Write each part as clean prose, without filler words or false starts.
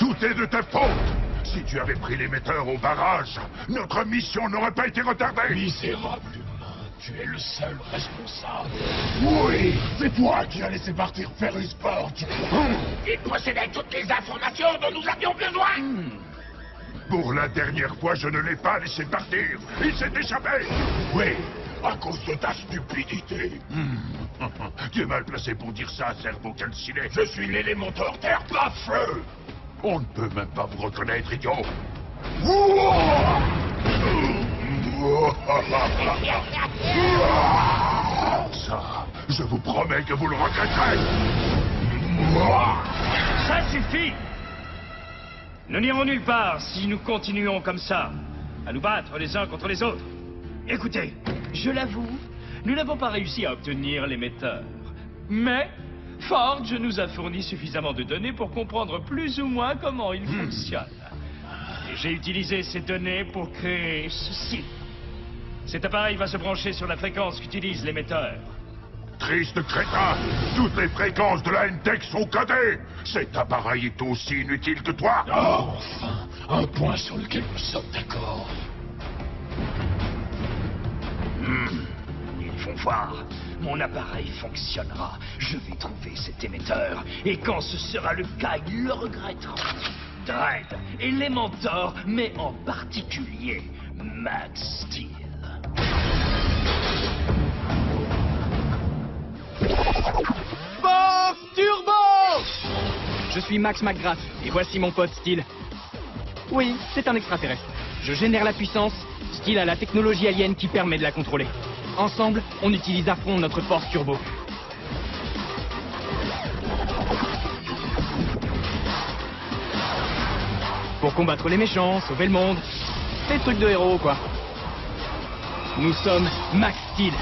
Tout est de ta faute. Si tu avais pris l'émetteur au barrage, notre mission n'aurait pas été retardée. Misérable humain, tu es le seul responsable. Oui, c'est toi qui as laissé partir Ferus Forge. Il possédait toutes les informations dont nous avions besoin. Pour la dernière fois, je ne l'ai pas laissé partir. Il s'est échappé. Oui, à cause de ta stupidité. Tu es mal placé pour dire ça, cerveau calciné. Je suis l'élémenteur terre, pas feu. On ne peut même pas vous reconnaître, idiot. Ça, je vous promets que vous le regretterez. Ça suffit! Nous n'irons nulle part si nous continuons comme ça, à nous battre les uns contre les autres. Écoutez, je l'avoue, nous n'avons pas réussi à obtenir l'émetteur. Mais Forge nous a fourni suffisamment de données pour comprendre plus ou moins comment il fonctionne. Et j'ai utilisé ces données pour créer ceci. Cet appareil va se brancher sur la fréquence qu'utilise l'émetteur. Triste crétin, toutes les fréquences de la N-Tech sont codées. Cet appareil est aussi inutile que toi. Oh, enfin, un point sur lequel nous sommes d'accord. Ils vont voir. Mon appareil fonctionnera. Je vais trouver cet émetteur. Et quand ce sera le cas, ils le regretteront. Dredd, Elementor, mais en particulier Max Steel. Force Turbo! Je suis Max McGrath, et voici mon pote Steel. Oui, c'est un extraterrestre. Je génère la puissance, Steel a la technologie alien qui permet de la contrôler. Ensemble, on utilise à fond notre force turbo. Pour combattre les méchants, sauver le monde. Des trucs de héros, quoi. Nous sommes Max Steel.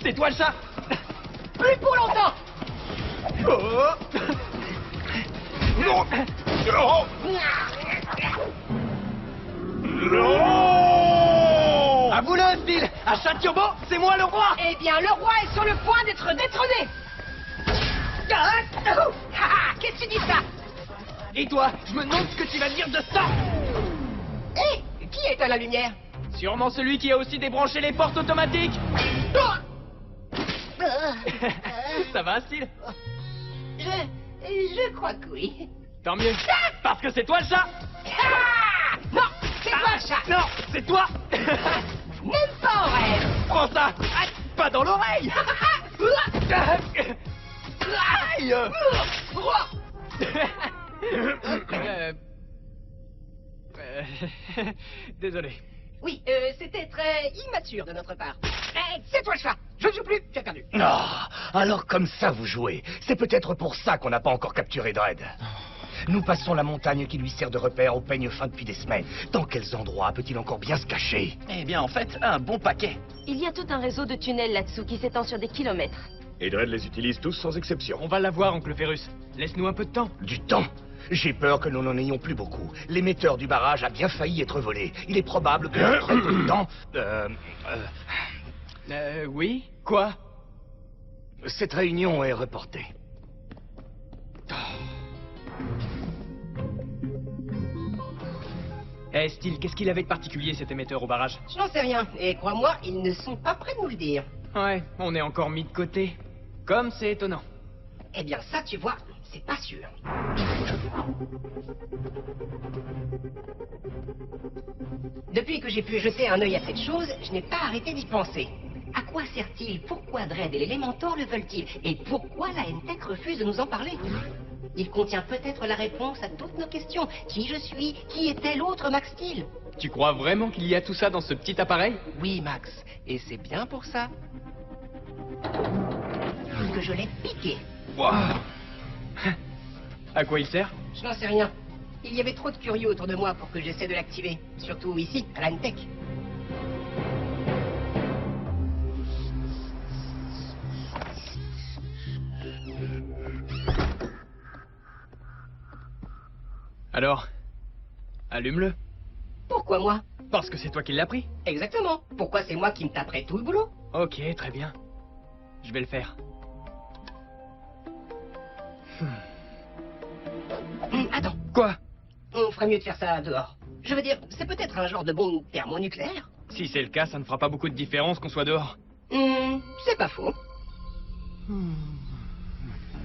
C'est toi le chat? Plus pour longtemps. Oh. Non. À vous là, Steel! À chat turbo, c'est moi le roi! Eh bien, le roi est sur le point d'être détrôné. Qu'est-ce que tu dis ça? Et toi, je me demande ce que tu vas dire de ça! Hé, qui est à la lumière? Sûrement celui qui a aussi débranché les portes automatiques! Ça va, Steel? Je crois que oui. Tant mieux, parce que c'est toi le chat! Non, c'est toi le chat. Non, c'est toi! Même pas en rêve. Prends ça! Pas dans l'oreille! Aïe! Désolé. Oui, c'était très immature de notre part. C'est toi le chat. Je ne joue plus, tu as perdu. Ah, alors comme ça vous jouez. C'est peut-être pour ça qu'on n'a pas encore capturé Dredd. Nous passons la montagne qui lui sert de repère au peigne fin depuis des semaines. Dans quels endroits peut-il encore bien se cacher? Eh bien, en fait, un bon paquet. Il y a tout un réseau de tunnels là-dessous qui s'étend sur des kilomètres. Et Dredd les utilise tous sans exception. On va l'avoir, oncle Ferrus. Laisse-nous un peu de temps. Du temps? J'ai peur que nous n'en ayons plus beaucoup. L'émetteur du barrage a bien failli être volé. Il est probable que notre peu de temps... Oui? Quoi? Cette réunion est reportée. Eh, Steel, qu'est-ce qu'il avait de particulier cet émetteur au barrage? Je n'en sais rien. Et crois-moi, ils ne sont pas prêts de nous le dire. Ouais, on est encore mis de côté. Comme c'est étonnant. Eh bien, ça, tu vois, c'est pas sûr. Depuis que j'ai pu jeter un œil à cette chose, je n'ai pas arrêté d'y penser. À quoi sert-il? Pourquoi Dredd et l'Elementor le veulent-ils? Et pourquoi la N-Tech refuse de nous en parler? Il contient peut-être la réponse à toutes nos questions. Qui je suis? Qui était l'autre Max Steel? Tu crois vraiment qu'il y a tout ça dans ce petit appareil? Oui, Max. Et c'est bien pour ça que je l'ai piqué. Wow. À quoi il sert? Je n'en sais rien. Il y avait trop de curieux autour de moi pour que j'essaie de l'activer. Surtout ici, à la N-Tech. Alors, allume-le. Pourquoi moi? Parce que c'est toi qui l'as pris. Exactement. Pourquoi c'est moi qui me taperai tout le boulot? Ok, très bien. Je vais le faire. Attends. Quoi? On ferait mieux de faire ça dehors. Je veux dire, c'est peut-être un genre de bombe thermonucléaire. Si c'est le cas, ça ne fera pas beaucoup de différence qu'on soit dehors. C'est pas faux.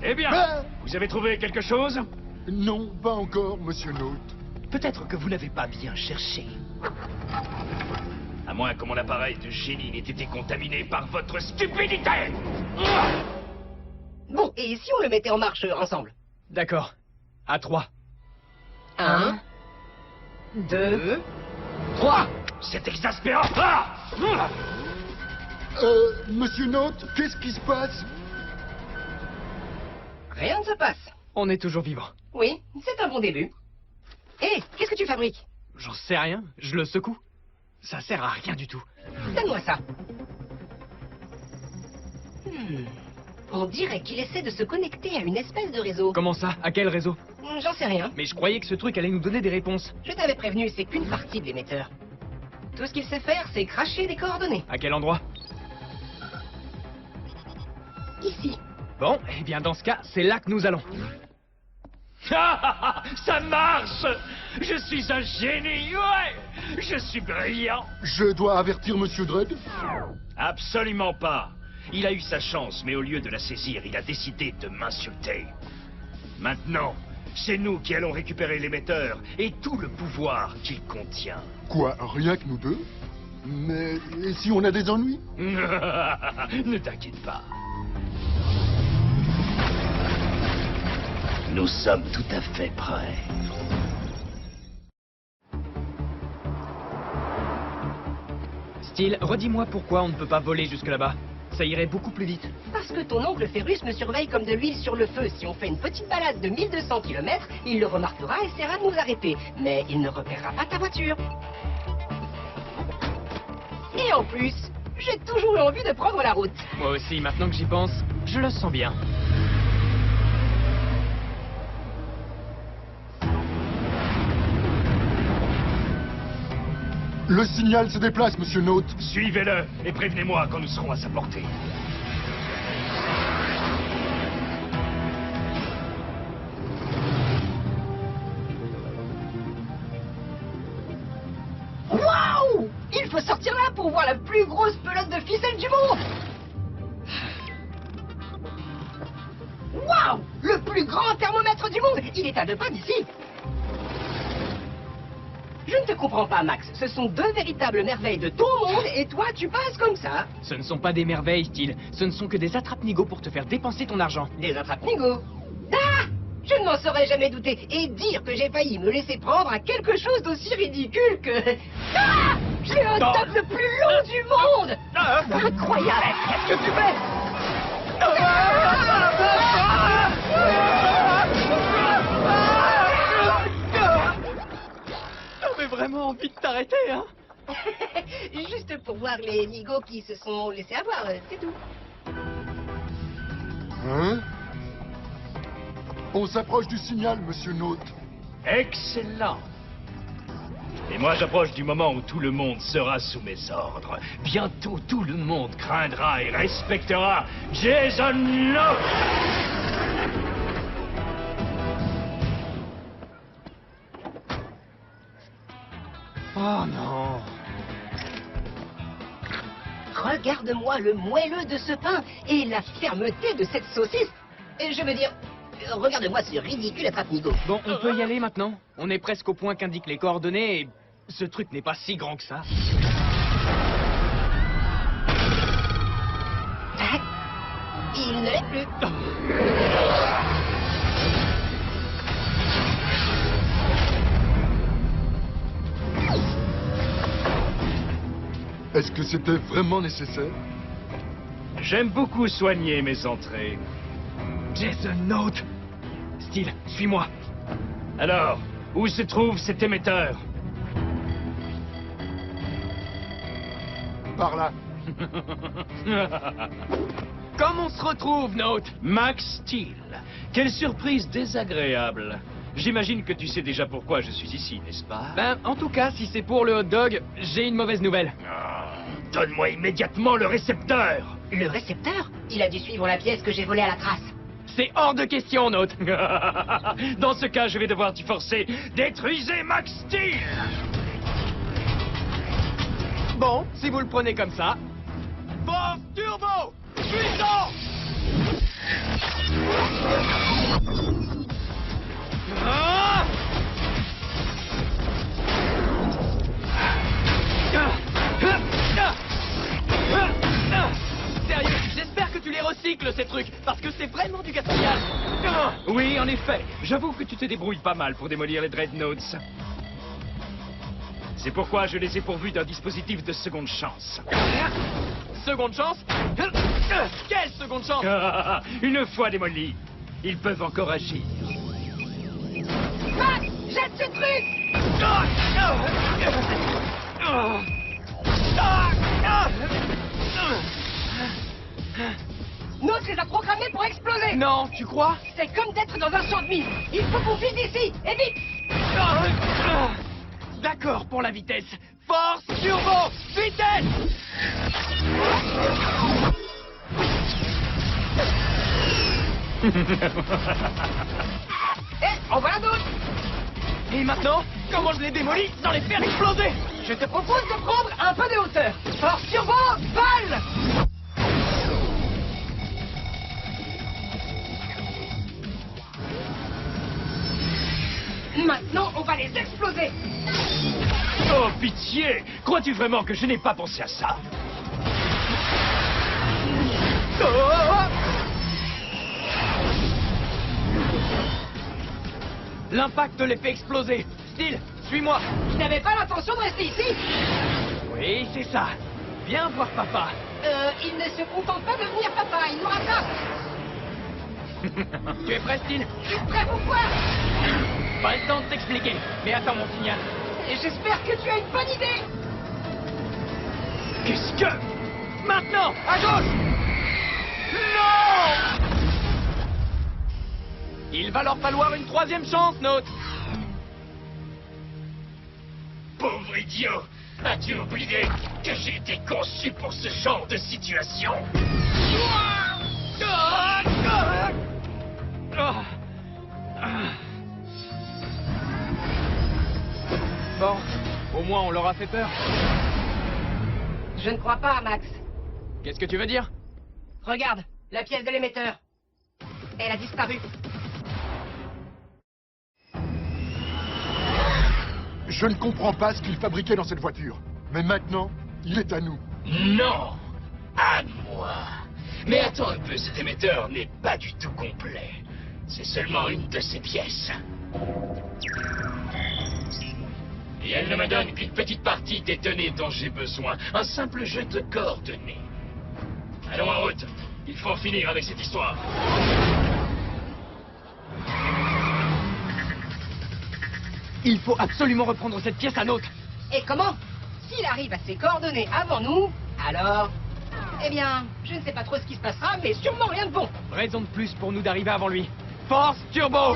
Eh bien, vous avez trouvé quelque chose? Non, pas encore, monsieur Note. Peut-être que vous n'avez pas bien cherché. À moins que mon appareil de génie n'ait été contaminé par votre stupidité! Bon, et si on le mettait en marche ensemble? D'accord. À 3. 1, 2, 3. C'est exaspérant! Ah! Monsieur Note, qu'est-ce qui se passe? Rien ne se passe. On est toujours vivant. Oui, c'est un bon début. Hé, qu'est-ce que tu fabriques? J'en sais rien, je le secoue. Ça sert à rien du tout. Donne-moi ça. On dirait qu'il essaie de se connecter à une espèce de réseau. Comment ça? À quel réseau? J'en sais rien. Mais je croyais que ce truc allait nous donner des réponses. Je t'avais prévenu, c'est qu'une partie de l'émetteur. Tout ce qu'il sait faire, c'est cracher des coordonnées. À quel endroit? Ici. Bon, eh bien dans ce cas, c'est là que nous allons. Ça marche! Je suis un génie, ouais! Je suis brillant! Je dois avertir monsieur Dredd? Absolument pas! Il a eu sa chance, mais au lieu de la saisir, il a décidé de m'insulter. Maintenant, c'est nous qui allons récupérer l'émetteur et tout le pouvoir qu'il contient. Quoi, rien que nous deux? Mais et si on a des ennuis? Ne t'inquiète pas. Nous sommes tout à fait prêts. Steel, redis-moi pourquoi on ne peut pas voler jusque là-bas. Ça irait beaucoup plus vite. Parce que ton oncle Ferrus me surveille comme de l'huile sur le feu. Si on fait une petite balade de 1200 km, il le remarquera et essaiera de nous arrêter. Mais il ne repérera pas ta voiture. Et en plus, j'ai toujours eu envie de prendre la route. Moi aussi, maintenant que j'y pense, je le sens bien. Le signal se déplace, monsieur Note. Suivez-le et prévenez-moi quand nous serons à sa portée. Waouh! Il faut sortir là pour voir la plus grosse pelote de ficelle du monde! Waouh! Le plus grand thermomètre du monde! Il est à 2 pas d'ici! Je ne te comprends pas, Max. Ce sont 2 véritables merveilles de ton monde et toi, tu passes comme ça. Ce ne sont pas des merveilles, Steel. Ce ne sont que des attrape-nigauds pour te faire dépenser ton argent. Des attrape-nigauds. Ah! Je ne m'en serais jamais douté. Et dire que j'ai failli me laisser prendre à quelque chose d'aussi ridicule que... Ah! J'ai un top le plus long du monde! Incroyable! Qu'est-ce que tu fais? J'avais vraiment envie de t'arrêter, hein? Juste pour voir les nigauds qui se sont laissés avoir, c'est tout. Hein? On s'approche du signal, monsieur Note. Excellent. Et moi, j'approche du moment où tout le monde sera sous mes ordres. Bientôt, tout le monde craindra et respectera Jason Note. Oh non. Regarde-moi le moelleux de ce pain et la fermeté de cette saucisse. Et je veux dire, regarde-moi ce ridicule attrape-nigo. Bon, on peut y aller maintenant. On est presque au point qu'indiquent les coordonnées et ce truc n'est pas si grand que ça. Il ne l'est plus. Est-ce que c'était vraiment nécessaire? J'aime beaucoup soigner mes entrées. Jason Note. Steel, suis-moi. Alors, où se trouve cet émetteur? Par là. Comme on se retrouve, Note? Max Steel. Quelle surprise désagréable. J'imagine que tu sais déjà pourquoi je suis ici, n'est-ce pas? Ben, en tout cas, si c'est pour le hot dog, j'ai une mauvaise nouvelle. Donne-moi immédiatement le récepteur. Le récepteur? Il a dû suivre la pièce que j'ai volée à la trace. C'est hors de question, Note. Dans ce cas, je vais devoir t'y forcer. Détruisez Max Steel. Bon, si vous le prenez comme ça... Force turbo! Puissant! Ah! Sérieux, j'espère que tu les recycles, ces trucs, parce que c'est vraiment du gaspillage. Oui, en effet. J'avoue que tu te débrouilles pas mal pour démolir les Dreadnoughts. C'est pourquoi je les ai pourvus d'un dispositif de seconde chance. Seconde chance? Quelle seconde chance? Une fois démolis, ils peuvent encore agir. Max, jette ce truc! Notre les a programmés pour exploser! Non, tu crois? C'est comme d'être dans un champ de mine! Il faut qu'on fuit d'ici! Et vite! D'accord pour la vitesse. Force turbo! Vitesse! En voilà d'autres! Et maintenant, comment je les démolis sans les faire exploser? Je te propose de prendre un peu de hauteur! Force turbo, vol! Maintenant, on va les exploser! Oh, pitié! Crois-tu vraiment que je n'ai pas pensé à ça? L'impact les fait exploser. Steel, suis-moi. Tu n'avais pas l'intention de rester ici? Oui, c'est ça. Viens voir papa. Il ne se contente pas de venir, papa, il nous rattrape! Tu es prêt, Steel? Je suis prêt pour quoi? Pas le temps de t'expliquer, mais attends mon signal. Et j'espère que tu as une bonne idée! Qu'est-ce que... Maintenant, à gauche! Non! Il va leur falloir une troisième chance, Note. Pauvre idiot! As-tu oublié que j'ai été conçu pour ce genre de situation? Bon, au moins on leur a fait peur. Je ne crois pas, Max. Qu'est-ce que tu veux dire? Regarde, la pièce de l'émetteur. Elle a disparu. Je ne comprends pas ce qu'il fabriquait dans cette voiture. Mais maintenant, il est à nous. Non! À moi! Mais attends un peu, cet émetteur n'est pas du tout complet. C'est seulement une de ses pièces. Et elle ne me donne qu'une petite partie des données dont j'ai besoin. Un simple jeu de coordonnées. Allons en route. Il faut en finir avec cette histoire. Il faut absolument reprendre cette pièce à Note. Et comment? S'il arrive à ses coordonnées avant nous, alors... Eh bien, je ne sais pas trop ce qui se passera, mais sûrement rien de bon. Raison de plus pour nous d'arriver avant lui. Force turbo!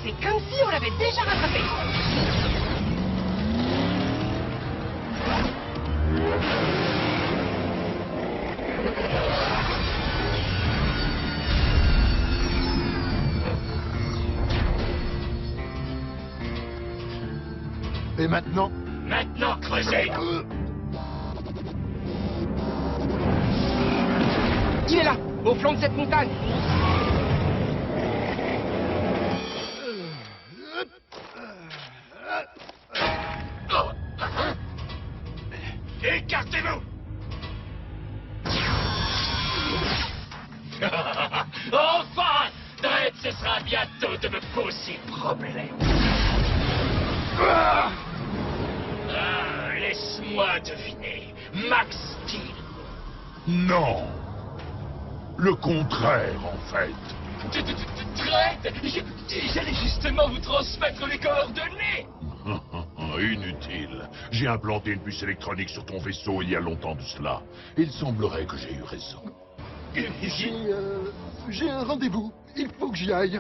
C'est comme si on l'avait déjà rattrapé. Et maintenant? Maintenant, creusez! Il est là, au flanc de cette montagne. Écartez-vous! Enfin! Dredd cessera bientôt de me poser problème. Laisse-moi deviner. Max Steel. Non. Le contraire, en fait. Dredd, j'allais justement vous transmettre les coordonnées. Inutile. J'ai implanté une puce électronique sur ton vaisseau il y a longtemps de cela. Il semblerait que j'ai eu raison. J'ai un rendez-vous. Il faut que j'y aille.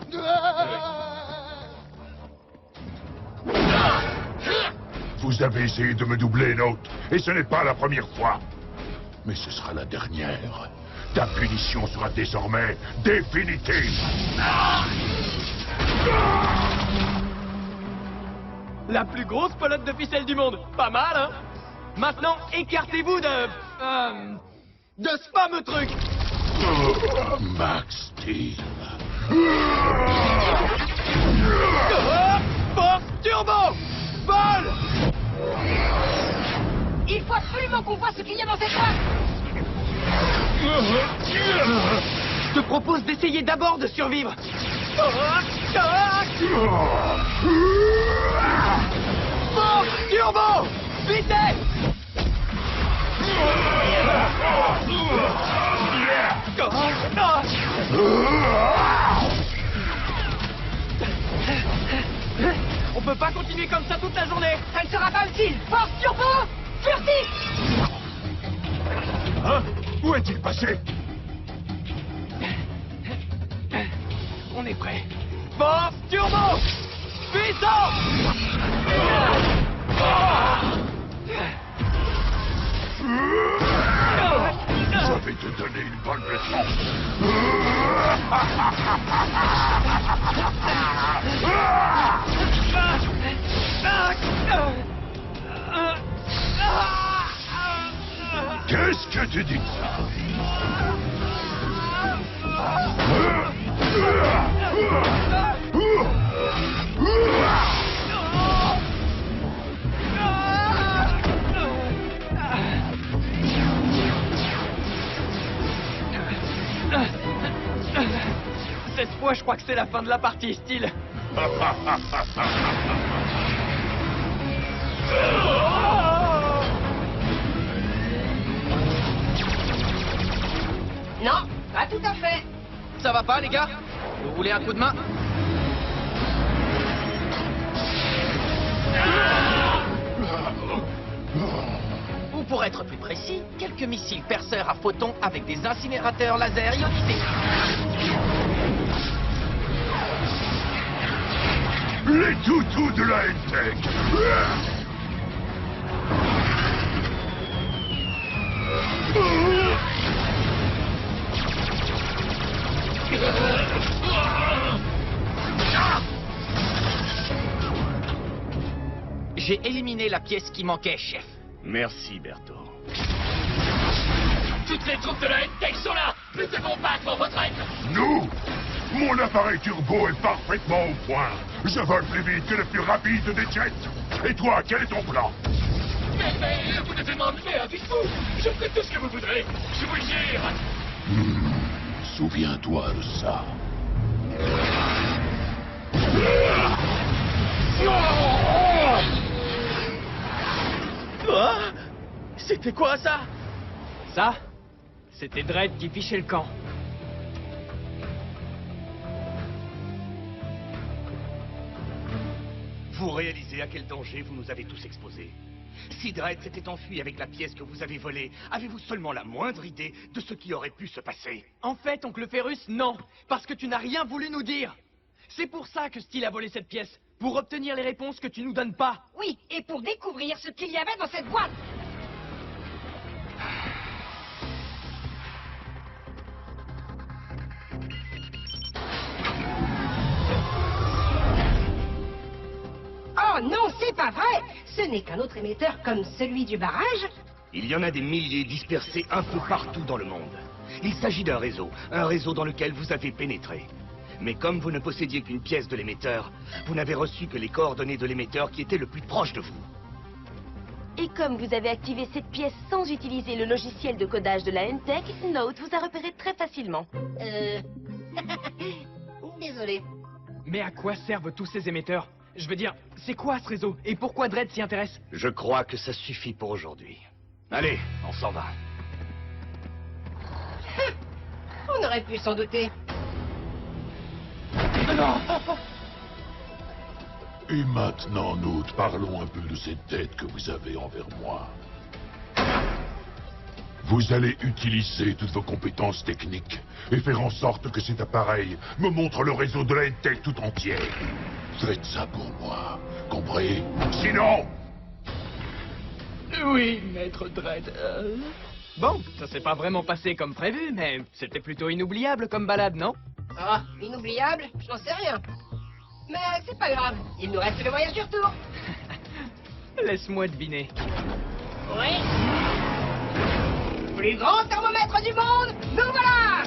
Vous avez essayé de me doubler, Note, et ce n'est pas la première fois. Mais ce sera la dernière. Ta punition sera désormais définitive. La plus grosse pelote de ficelle du monde. Pas mal, hein? Maintenant, écartez-vous de ce fameux truc. Max Steel. Force turbo! Vol! Il faut absolument qu'on voit ce qu'il y a dans cette boîte. Je te propose d'essayer d'abord de survivre. Force turbo! Vitesse! On peut pas continuer comme ça toute la journée. Ça ne sera pas utile. Force turbo! Furtif! Hein? Où est-il passé? On est prêt. Force turbo! Puissant! Je vais te donner une bonne leçon. Qu'est-ce que tu dis de ça? Cette fois, je crois que c'est la fin de la partie, Steel. Non, pas tout à fait. Ça va pas, les gars? Vous voulez un coup de main? Ou pour être plus précis, quelques missiles perceurs à photons avec des incinérateurs laser ionisés. Les toutous de la N-Tech. J'ai éliminé la pièce qui manquait, chef. Merci, Berthaud. Toutes les troupes de la N-Tech sont là. Nous devons battre en retraite. Nous? Mon appareil turbo est parfaitement au point. Je vole plus vite que le plus rapide des jets. Et toi, quel est ton plan? Mais vous devez m'emmener à Visfou. Je ferai tout ce que vous voudrez. Je vous le jure. Souviens-toi de ça. C'était quoi ça? Ça, c'était Dredd qui fichait le camp. Vous réalisez à quel danger vous nous avez tous exposés? Si Dredd s'était enfui avec la pièce que vous avez volée, avez-vous seulement la moindre idée de ce qui aurait pu se passer? En fait, oncle Ferrus, non. Parce que tu n'as rien voulu nous dire. C'est pour ça que Steel a volé cette pièce. Pour obtenir les réponses que tu nous donnes pas. Oui, et pour découvrir ce qu'il y avait dans cette boîte. Oh non, c'est pas vrai! Ce n'est qu'un autre émetteur comme celui du barrage. Il y en a des milliers dispersés un peu partout dans le monde. Il s'agit d'un réseau dans lequel vous avez pénétré. Mais comme vous ne possédiez qu'une pièce de l'émetteur, vous n'avez reçu que les coordonnées de l'émetteur qui était le plus proche de vous. Et comme vous avez activé cette pièce sans utiliser le logiciel de codage de la N-Tech, Note vous a repéré très facilement. Désolé. Mais à quoi servent tous ces émetteurs? Je veux dire, c'est quoi ce réseau? Et pourquoi Dredd s'y intéresse? Je crois que ça suffit pour aujourd'hui. Allez, on s'en va. On aurait pu s'en douter. Et maintenant, Note, parlons un peu de cette dette que vous avez envers moi. Vous allez utiliser toutes vos compétences techniques et faire en sorte que cet appareil me montre le réseau de la N-Tech tout entier. Faites ça pour moi, compris? Sinon... Oui, maître Dredd. Bon, ça s'est pas vraiment passé comme prévu, mais c'était plutôt inoubliable comme balade, non? Ah, inoubliable? Je n'en sais rien. Mais c'est pas grave, il nous reste le voyage du retour. Laisse-moi deviner. Oui. Plus grand thermomètre du monde, nous voilà!